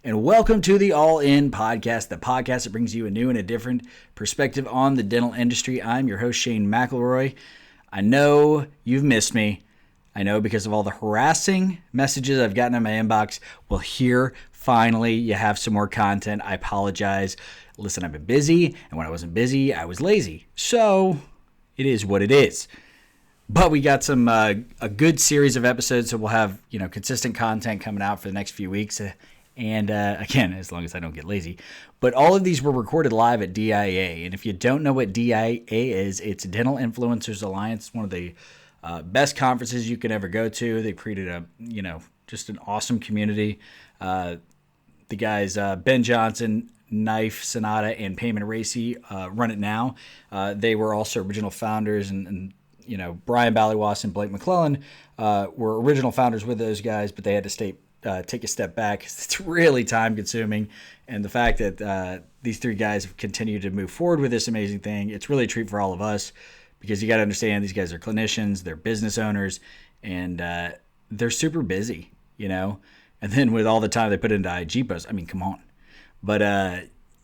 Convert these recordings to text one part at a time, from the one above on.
and welcome to the All In Podcast, the podcast that brings you a new and a different perspective on the dental industry. I'm your host, Shane McElroy. I know you've missed me. I know because of all the harassing messages I've gotten in my inbox. Well, here, finally, you have some more content. I apologize. Listen, I've been busy, and when I wasn't busy, I was lazy. So, it is what it is. But we got some a good series of episodes, so we'll have consistent content coming out for the next few weeks. And again, as long as I don't get lazy. But all of these were recorded live at DIA. And if you don't know what DIA is, it's Dental Influencers Alliance. It's one of the best conferences you can ever go to. They've created just an awesome community. The guys, Ben Johnson, Knife, Sonata, and Payman Racy run it now. They were also original founders, and Brian Ballywas and Blake McClellan were original founders with those guys, but they had to take a step back. It's really time consuming. And the fact that these three guys have continued to move forward with this amazing thing, it's really a treat for all of us, because you got to understand these guys are clinicians, they're business owners, and they're super busy, And then with all the time they put into IG posts, I mean, come on. But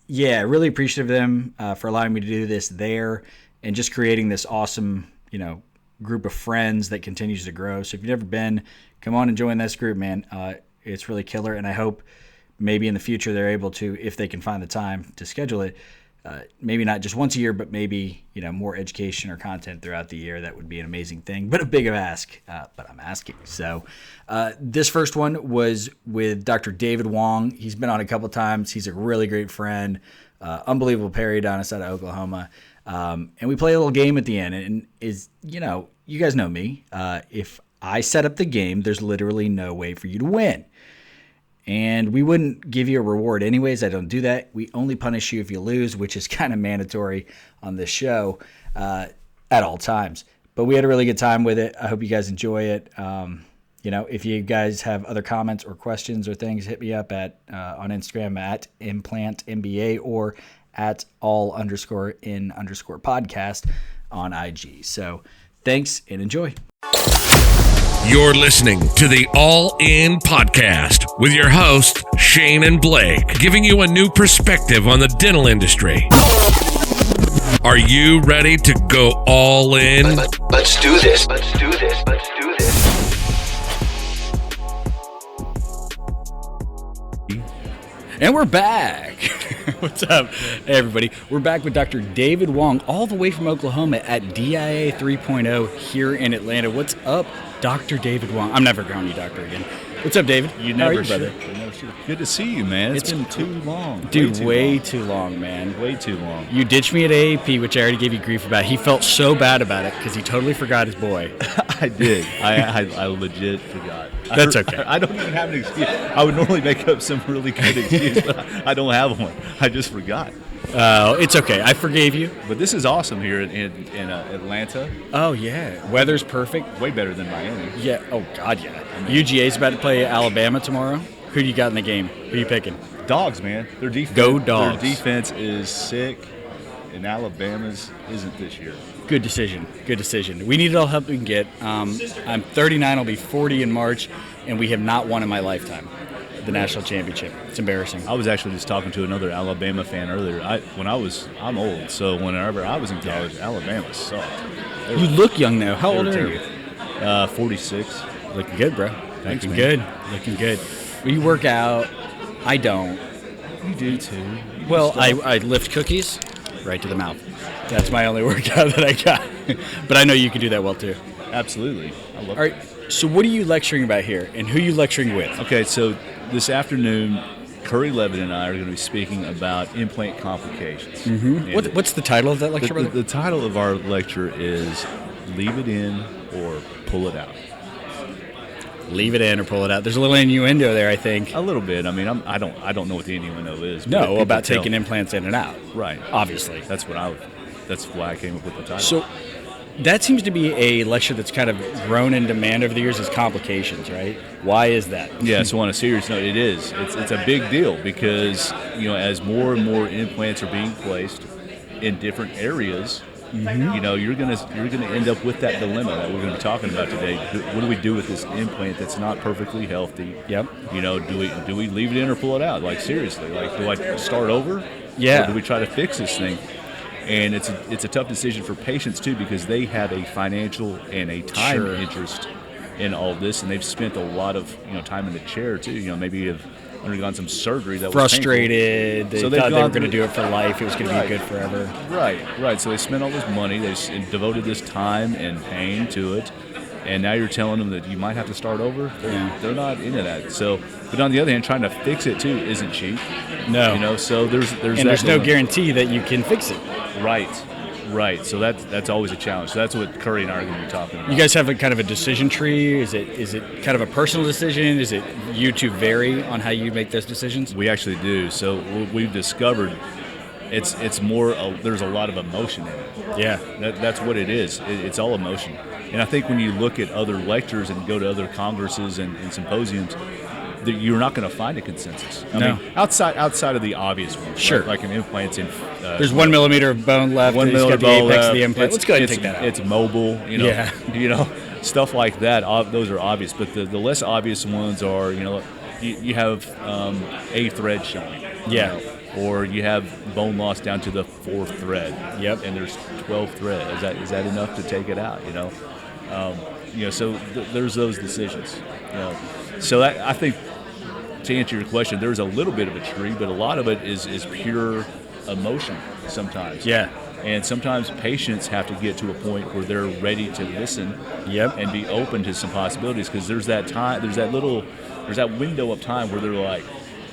really appreciative of them for allowing me to do this there and just creating this awesome, group of friends that continues to grow. So if you've never been, come on and join this group, man. It's really killer, and I hope maybe in the future they're able to, if they can find the time to schedule it, maybe not just once a year, but maybe more education or content throughout the year. That would be an amazing thing, but a big of ask. But I'm asking. So this first one was with Dr. David Wong. He's been on a couple times. He's a really great friend, unbelievable periodonticist out of Oklahoma. And we play a little game at the end, and you guys know me. If I set up the game, there's literally no way for you to win. And we wouldn't give you a reward anyways. I don't do that. We only punish you if you lose, which is kind of mandatory on this show at all times. But we had a really good time with it. I hope you guys enjoy it. If you guys have other comments or questions or things, hit me up on Instagram at ImplantMBA or at all_in_podcast on IG. So thanks and enjoy. You're listening to the All In Podcast with your hosts, Shane and Blake, giving you a new perspective on the dental industry. Are you ready to go all in? Let's do this. And we're back. What's up, everybody? We're back with Dr. David Wong, all the way from Oklahoma at DIA 3.0 here in Atlanta. What's up, Dr. David Wong? I'm never calling you doctor again. What's up, David? You never should. Good to see you, man. It's been too long. Dude, way too long, man. Way too long. You ditched me at AAP, which I already gave you grief about. He felt so bad about it because he totally forgot his boy. I did. I legit forgot. That's okay. I don't even have an excuse. I would normally make up some really good excuse, but I don't have one. I just forgot. It's okay. I forgave you. But this is awesome here in Atlanta. Oh, yeah. Weather's perfect. Way better than Miami. Yeah. Oh, God, yeah. UGA's about to play Alabama tomorrow. Who do you got in the game? Who are you picking? Dogs, man. Their defense. Go Dogs. Their defense is sick, and Alabama's isn't this year. Good decision. We need all help we can get. I'm 39. I'll be 40 in March, and we have not won in my lifetime the national championship. It's embarrassing. I was actually just talking to another Alabama fan earlier. I'm old, so whenever I was in college, Alabama sucked. You look young now. How old are you? 46. Looking good, bro. Thanks, Looking good. You work out. I don't. You do too. Well, I lift cookies right to the mouth. That's my only workout that I got. But I know you can do that well too. Absolutely. I love it. All right. So what are you lecturing about here, and who are you lecturing with? Okay, so this afternoon, Curry Levitt and I are going to be speaking about implant complications. Mm-hmm. What's the title of that lecture, brother? The title of our lecture is Leave It In or Pull It Out. Leave it in or pull it out. There's a little innuendo there, I think. A little bit. I mean, I don't know what the innuendo is. No, about taking implants in and out. Right. Obviously. That's why I came up with the title. So that seems to be a lecture that's kind of grown in demand over the years, is complications, right? Why is that? Yeah, so on a serious note, it is. It's a big deal because, as more and more implants are being placed in different areas, You know, you're gonna end up with that dilemma that we're going to be talking about today. What do we do with this implant that's not perfectly healthy? Yep. You know, do we leave it in or pull it out? Like, seriously, like, do I start over? Yeah. Or do we try to fix this thing? And it's a tough decision for patients too, because they have a financial and a time interest in all this, and they've spent a lot of time in the chair too. You know, maybe have undergone some surgery that frustrated. Was painful. They thought they were going to do it for life. It was going to be good forever. Right. So they spent all this money. They devoted this time and pain to it, and now you're telling them that you might have to start over. They're not into that. So, but on the other hand, trying to fix it too isn't cheap. No. You know, so there's no guarantee that you can fix it. Right. So that's always a challenge. So that's what Curry and I are going to be talking about. You guys have a kind of a decision tree. Is it kind of a personal decision? Is it you two vary on how you make those decisions? We actually do. So what we've discovered, it's more. There's a lot of emotion in it. Yeah. That's what it is. It's all emotion. And I think when you look at other lectures and go to other congresses and symposiums, you're not going to find a consensus. I mean, outside of the obvious ones. Sure. Right? Like an implant's in. There's 1 millimeter of bone left. 1 millimeter millimeter the bone apex left. of the implant. Let's go ahead and take that out. It's mobile. You know. Yeah. You know, stuff like that. Those are obvious. But the less obvious ones are, you have a thread showing. Yeah. Or you have bone loss down to the 4th thread. Yep. And there's 12 threads. Is that enough to take it out? So there's those decisions. So I think, to answer your question, there's a little bit of a tree, but a lot of it is pure emotion sometimes. Yeah. And sometimes patients have to get to a point where they're ready to listen. Yep. And be open to some possibilities, because there's that time, there's that window of time where they're like,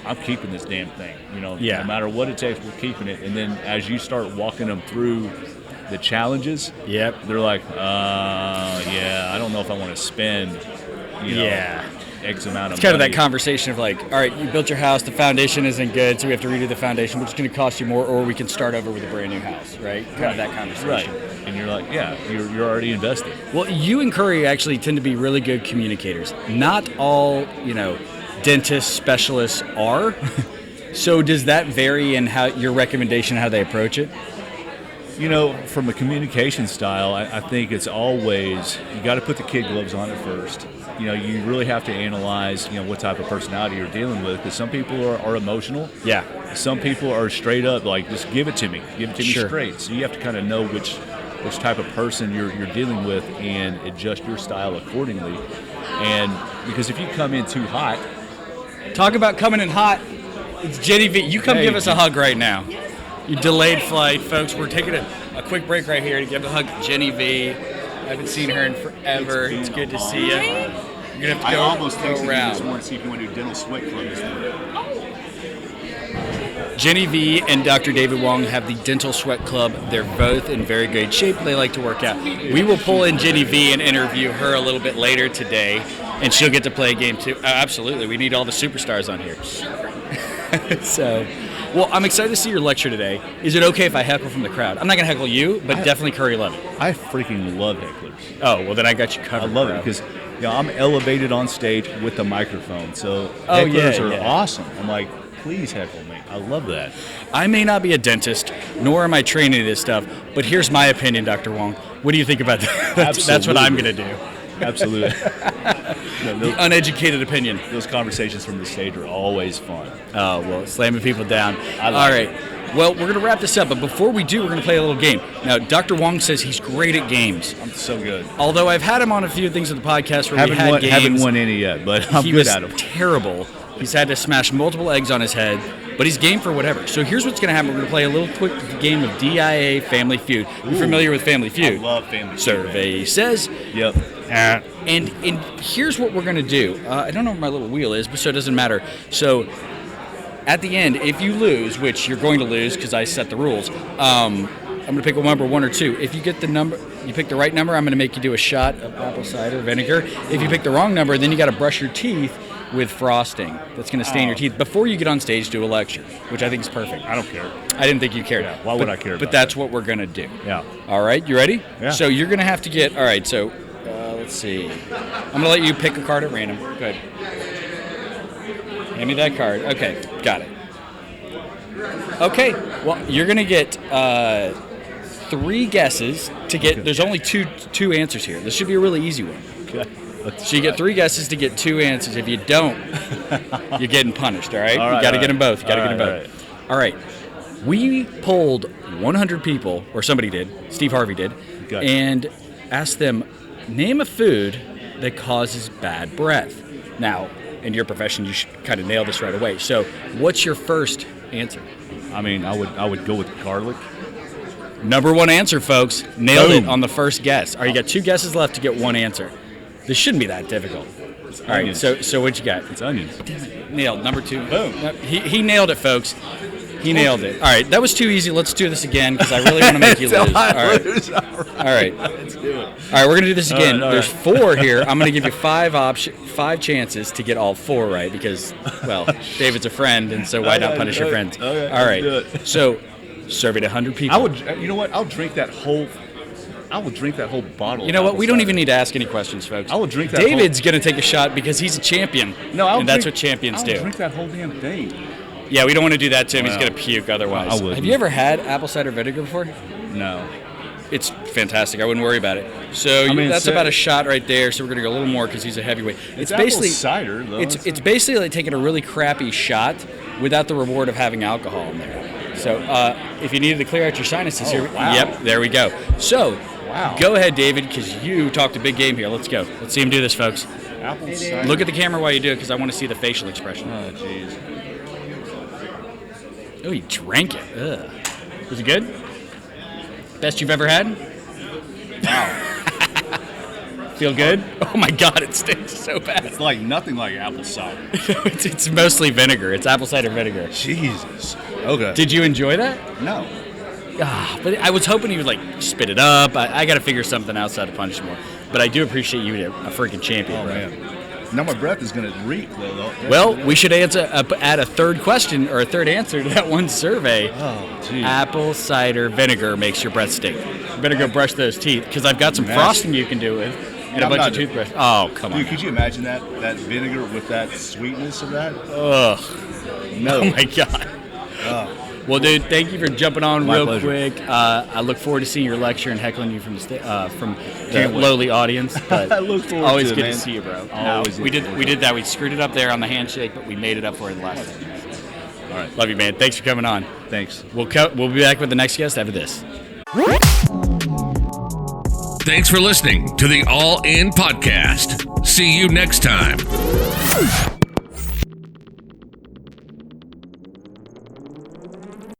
I'm keeping this damn thing. No matter what it takes, we're keeping it. And then as you start walking them through the challenges, they're like, I don't know if I want to spend, X amount of money. It's kind of that conversation of like, all right, you built your house, the foundation isn't good, so we have to redo the foundation, which is going to cost you more, or we can start over with a brand new house, right? Kind of that conversation. Right. And you're like, you're already invested. Well, you and Curry actually tend to be really good communicators. Not all, dentists, specialists are. So does that vary in how your recommendation, how they approach it? From a communication style, I think it's always, you got to put the kid gloves on at first. You really have to analyze, what type of personality you're dealing with, because some people are emotional. Yeah. Some people are straight up, like, just give it to me straight. So you have to kind of know which type of person you're dealing with and adjust your style accordingly. And because if you come in too hot. Talk about coming in hot. It's Jenny V. You come give us a hug right now. You delayed flight, folks. We're taking a quick break right here to give a hug to Jenny V. I haven't seen her in forever. It's good to see you. You're going to have to go, almost go around. Just want to see if you want to do dental sweat club this morning. Jenny V and Dr. David Wong have the Dental Sweat Club. They're both in very good shape. They like to work out. We will pull in Jenny V and interview her a little bit later today, and she'll get to play a game too. Absolutely. We need all the superstars on here. Well, I'm excited to see your lecture today. Is it okay if I heckle from the crowd? I'm not going to heckle you, but definitely Curry Levin. I freaking love hecklers. Oh, well, then I got you covered. I love it because I'm elevated on stage with the microphone. So hecklers are awesome. I'm like, please heckle me. I love that. I may not be a dentist, nor am I trained in this stuff, but here's my opinion, Dr. Wong. What do you think about that? That's what I'm going to do. Absolutely. The uneducated opinion. Those conversations from the stage are always fun. Oh, well, slamming people down. All right. Well, we're going to wrap this up, but before we do, we're going to play a little game. Now, Dr. Wong says he's great at games. I'm so good. Although I've had him on a few things of the podcast where we had games. Haven't won any yet, but I'm good at them. He was terrible. He's had to smash multiple eggs on his head, but he's game for whatever. So here's what's going to happen. We're going to play a little quick game of DIA Family Feud. You're familiar with Family Feud? I love Family Feud. Survey says. Yep. And here's what we're going to do. I don't know where my little wheel is, but so it doesn't matter. So at the end, if you lose, which you're going to lose because I set the rules, I'm going to pick a number 1 or 2. If you get the number, you pick the right number, I'm going to make you do a shot of apple cider vinegar. If you pick the wrong number, then you got to brush your teeth with frosting that's going to stain your teeth before you get on stage to do a lecture, which I think is perfect. I don't care. I didn't think you cared. Yeah, why would I care about But that's what we're going to do. Yeah. All right, you ready? Yeah. So you're going to have to get, all right, so let's see. I'm going to let you pick a card at random. Go ahead. Hand me that card. Okay, got it. Okay, well, you're going to get 3 guesses to get. There's only two answers here. This should be a really easy one. Okay. So you get 3 guesses to get 2 answers. If you don't, you're getting punished. All right. You got to get them both. You got to get them both. All right. We polled 100 people, or somebody did. Steve Harvey did, and asked them, name a food that causes bad breath. Now, in your profession, you should kind of nail this right away. So, what's your first answer? I mean, I would go with garlic. Number 1 answer, folks. Nailed it on the first guess. All right, you got 2 guesses left to get 1 answer. This shouldn't be that difficult. All right, so what you got? It's onions. Damn it. Nailed. Number 2. Boom. He nailed it, folks. He nailed it. All right, that was too easy. Let's do this again because I really want to make you lose. All right. Let's do it. All right, we're going to do this again. All right. There's 4 here. I'm going to give you 5 chances to get all 4 right because, well, David's a friend, and so why not punish your friends? Okay, all right. let's do it. So, surveyed 100 people. I would. You know what? I'll drink that whole bottle. You know what? of We don't apple even need to ask any questions, folks. I will drink that David's going to take a shot because he's a champion. No, that's what champions do. I'll drink that whole damn thing. Yeah, we don't want to do that to him. Wow. He's going to puke otherwise. I wouldn't. Have you ever had apple cider vinegar before? No. It's fantastic. I wouldn't worry about it. So that's about a shot right there. So we're going to go a little more because he's a heavyweight. It's basically apple cider, though. It's basically like taking a really crappy shot without the reward of having alcohol in there. So if you needed to clear out your sinuses here, wow. Yep, there we go. So wow. Go ahead, David, because you talked a big game here. Let's go. Let's see him do this, folks. Apple cider. Look at the camera while you do it because I want to see the facial expression. Oh, jeez. Oh, he drank it. Ugh. Was it good? Best you've ever had? Wow. Feel good? Oh my God, it stinks so bad. It's like nothing like apple cider. it's mostly vinegar. It's apple cider vinegar. Jesus. Okay. Did you enjoy that? No. But I was hoping he would like spit it up. I got to figure something outside to punish more. But I do appreciate you, a freaking champion, bro. Man. Now my breath is going to reek, though. Well, we should add a third question or a third answer to that one survey. Oh, geez. Apple cider vinegar makes your breath stink. You better go brush those teeth because I've got some frosting you can do with and a bunch of toothbrush. Oh, come on. Dude, could you imagine that vinegar with that sweetness of that? Ugh. No. Oh, my God. Well, dude, thank you for jumping on My real pleasure. quick. I look forward to seeing your lecture and heckling you from the lowly audience. But I look forward always to it, good man. to see you, bro. Always we did that. We screwed it up there on the handshake, but we made it up for it the last time. All right. Love you, man. Thanks for coming on. Thanks. We'll be back with the next guest after this. Thanks for listening to the All In Podcast. See you next time.